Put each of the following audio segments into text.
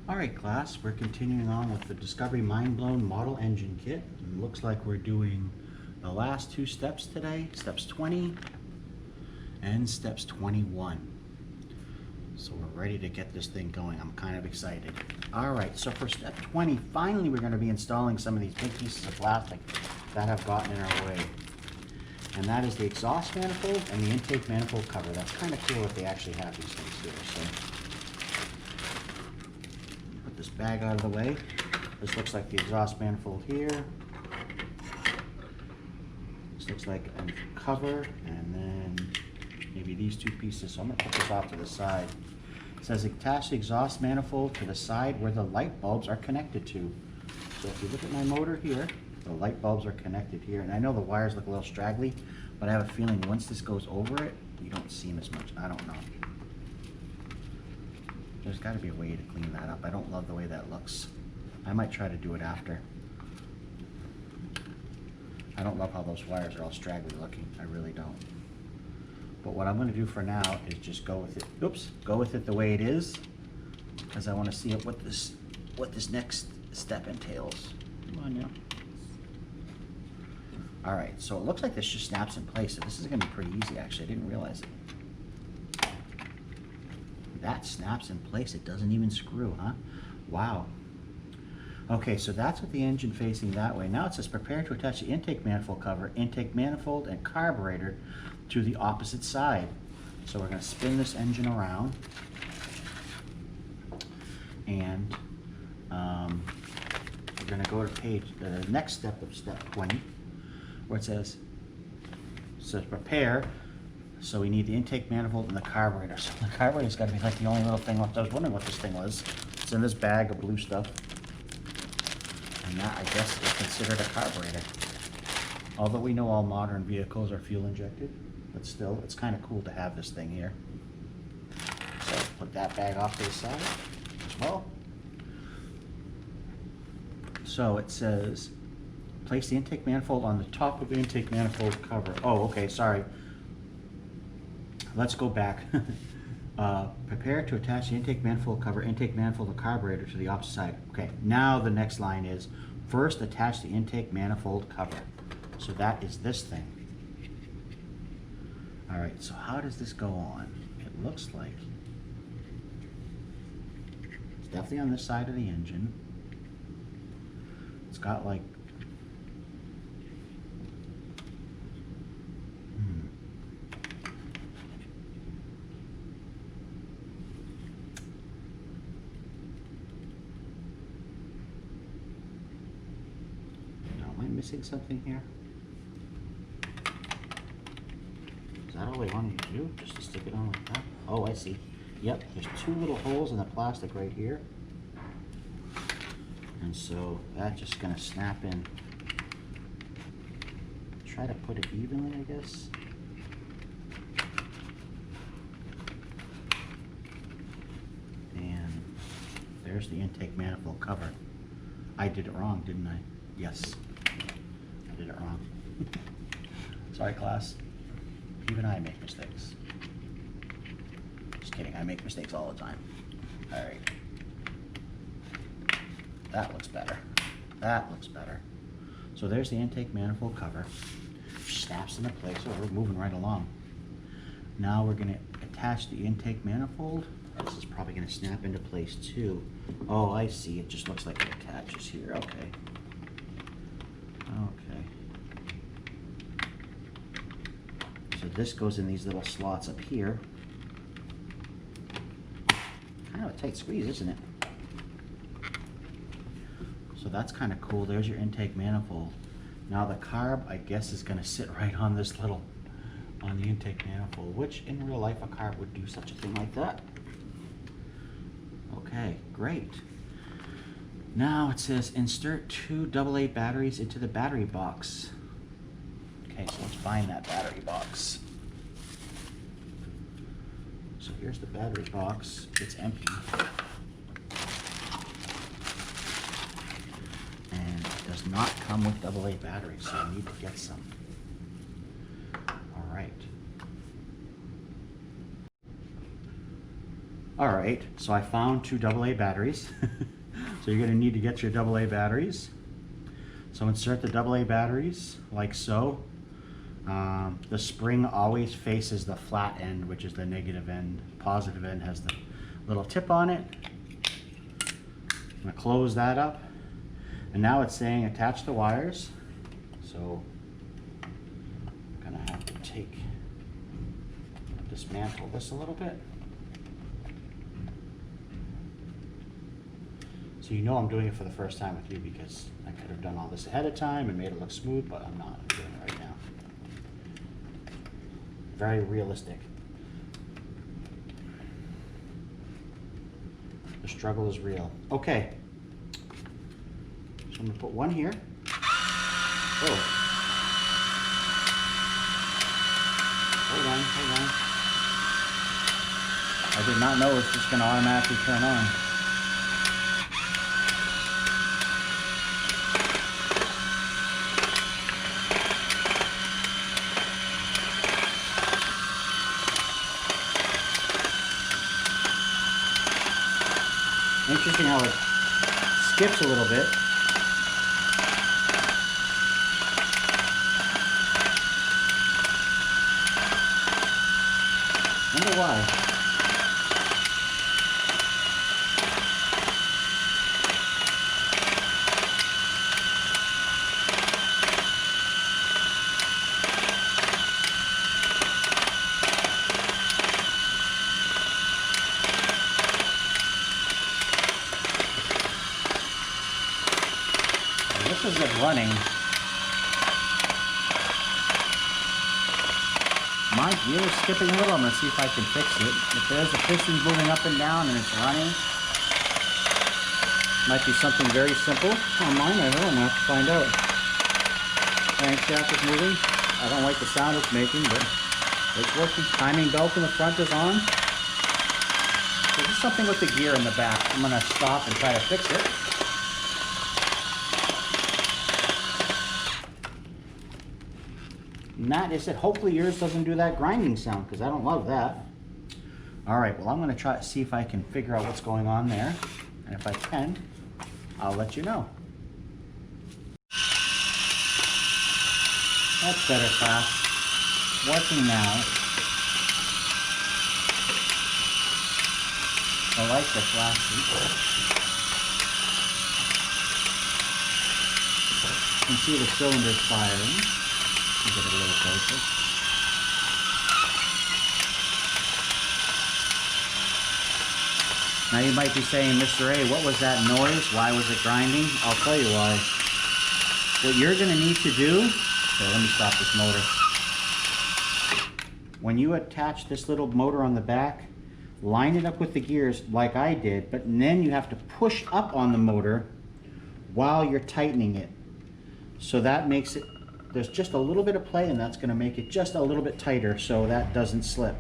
Alright class, we're continuing on with the Discovery Mindblown model engine kit. It looks like we're doing the last two steps today, steps 20 and steps 21. So we're ready to get this thing going. I'm kind of excited. Alright, so for step 20, finally we're going to be installing some of these big pieces of plastic that have gotten in our way. And that is the exhaust manifold and the intake manifold cover. That's kind of cool that they actually have these things here. So put this bag out of the way. This looks like the exhaust manifold here. This looks like a cover, and then maybe these two pieces. So I'm going to put this off to the side. It says attach the exhaust manifold to the side where the light bulbs are connected to. So if you look at my motor here, the light bulbs are connected here. And I know the wires look a little straggly, but I have a feeling once this goes over it, you don't see them as much. I don't know. There's got to be a way to clean that up. I don't love the way that looks. I might try to do it after. I don't love how those wires are all straggly looking. I really don't. But what I'm going to do for now is just go with it. Oops, go with it the way it is, because I want to see what this next step entails. Come on now. All right, so it looks like this just snaps in place. So this is going to be pretty easy, actually. I didn't realize it. That snaps in place. It doesn't even screw, huh? Wow. Okay, so that's with the engine facing that way. Now it says prepare to attach the intake manifold cover, intake manifold, and carburetor to the opposite side. So we're going to spin this engine around, and we're going to go to the next step of step 20, where it says prepare. So we need the intake manifold and the carburetor. So the carburetor's got to be like the only little thing left. I was wondering what this thing was. It's in this bag of blue stuff. And that, I guess, is considered a carburetor. Although we know all modern vehicles are fuel injected, but still, it's kind of cool to have this thing here. So put that bag off to the side as well. So it says, place the intake manifold on the top of the intake manifold cover. Oh, okay, sorry. Let's go back. Prepare to attach the intake manifold cover, intake manifold, and carburetor to the opposite side. Okay, now the next line is, first attach the intake manifold cover. So that is this thing. All right, so how does this go on? It looks like it's definitely on this side of the engine. It's got like missing something here? Is that all they wanted to do? Just to stick it on like that? Oh, I see. Yep, there's two little holes in the plastic right here. And so that's just going to snap in. Try to put it evenly, I guess. And there's the intake manifold cover. I did it wrong, didn't I? Yes. I did it wrong. Sorry, class. Even I make mistakes. Just kidding, I make mistakes all the time. All right. That looks better. That looks better. So there's the intake manifold cover. Snaps into place. Oh, we're moving right along. Now we're going to attach the intake manifold. This is probably going to snap into place too. Oh, I see. It just looks like it attaches here. Okay. Okay. So this goes in these little slots up here. Kind of a tight squeeze, isn't it? So that's kind of cool. There's your intake manifold. Now the carb, I guess, is going to sit right on this little, on the intake manifold, which in real life a carb would do such a thing like that. Okay, great. Now it says insert 2 AA batteries into the battery box. Okay, so let's find that battery box. So here's the battery box. It's empty. And it does not come with AA batteries, so I need to get some. All right. All right, so I found two AA batteries. So you're gonna need to get your AA batteries. So insert the AA batteries like so. The spring always faces the flat end, which is the negative end. The positive end has the little tip on it. I'm gonna close that up. And now it's saying attach the wires. So I'm gonna have to dismantle this a little bit. So you know I'm doing it for the first time with you because I could have done all this ahead of time and made it look smooth, but I'm not. I'm doing it right now. Very realistic. The struggle is real. Okay. So I'm gonna put one here. Oh. Hold on. I did not know it's just gonna automatically turn on. Interesting how it skips a little bit. Wonder why. This is it running. My gear is skipping a little. I'm going to see if I can fix it. If there's a piston moving up and down and it's running, might be something very simple. On mine, I don't know. Find out. Crankshaft is moving. I don't like the sound it's making, but it's working. Timing belt in the front is on. There's just something with the gear in the back. I'm going to stop and try to fix it. And that is it. Hopefully yours doesn't do that grinding sound because I don't love that. All right, well, I'm going to try to see if I can figure out what's going on there. And if I can, I'll let you know. That's better, class. Working now. I like the flashing. You can see the cylinders firing. Get it a little closer. Now you might be saying, Mr. A, what was that noise? Why was it grinding? I'll tell you why. What you're going to need to do, so let me stop this motor. When you attach this little motor on the back, line it up with the gears like I did, but then you have to push up on the motor while you're tightening it. So that makes it, there's just a little bit of play, and that's going to make it just a little bit tighter so that doesn't slip.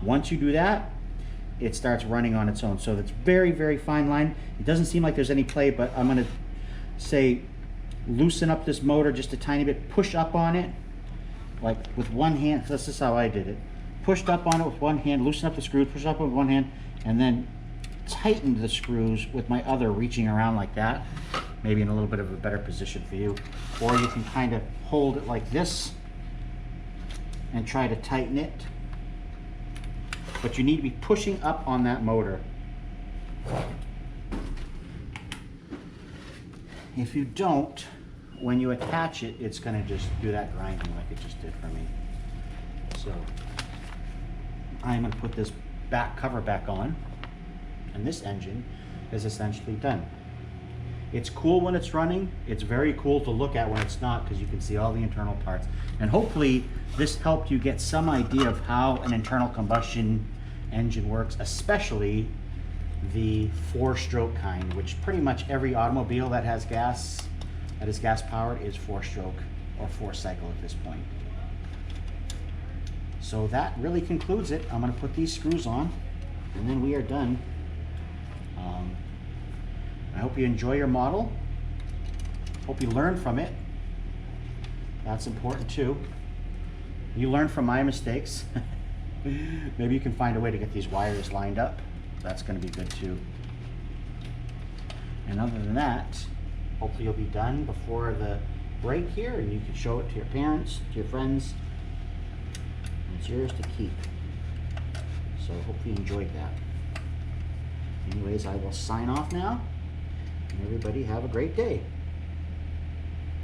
Once you do that, it starts running on its own. So it's very, very fine line. It doesn't seem like there's any play, but I'm going to say loosen up this motor just a tiny bit, push up on it, like with one hand. This is how I did it. Pushed up on it with one hand, loosen up the screws, push up with one hand, and then tightened the screws with my other, reaching around like that. Maybe in a little bit of a better position for you. Or you can kind of hold it like this and try to tighten it. But you need to be pushing up on that motor. If you don't, when you attach it, it's going to just do that grinding like it just did for me. So I'm going to put this back cover back on, and this engine is essentially done. It's cool when it's running. It's very cool to look at when it's not, because you can see all the internal parts. And hopefully this helped you get some idea of how an internal combustion engine works, especially the 4-stroke kind, which pretty much every automobile that has gas, that is gas powered, is 4-stroke or 4-cycle at this point. So that really concludes it. I'm going to put these screws on, and then we are done. I hope you enjoy your model. Hope you learn from it. That's important too. You learn from my mistakes. Maybe you can find a way to get these wires lined up. that's going to be good too. And other than that, hopefully you'll be done before the break here, and you can show it to your parents, to your friends. And it's yours to keep. So hopefully you enjoyed that. Anyways, I will sign off now, and everybody have a great day.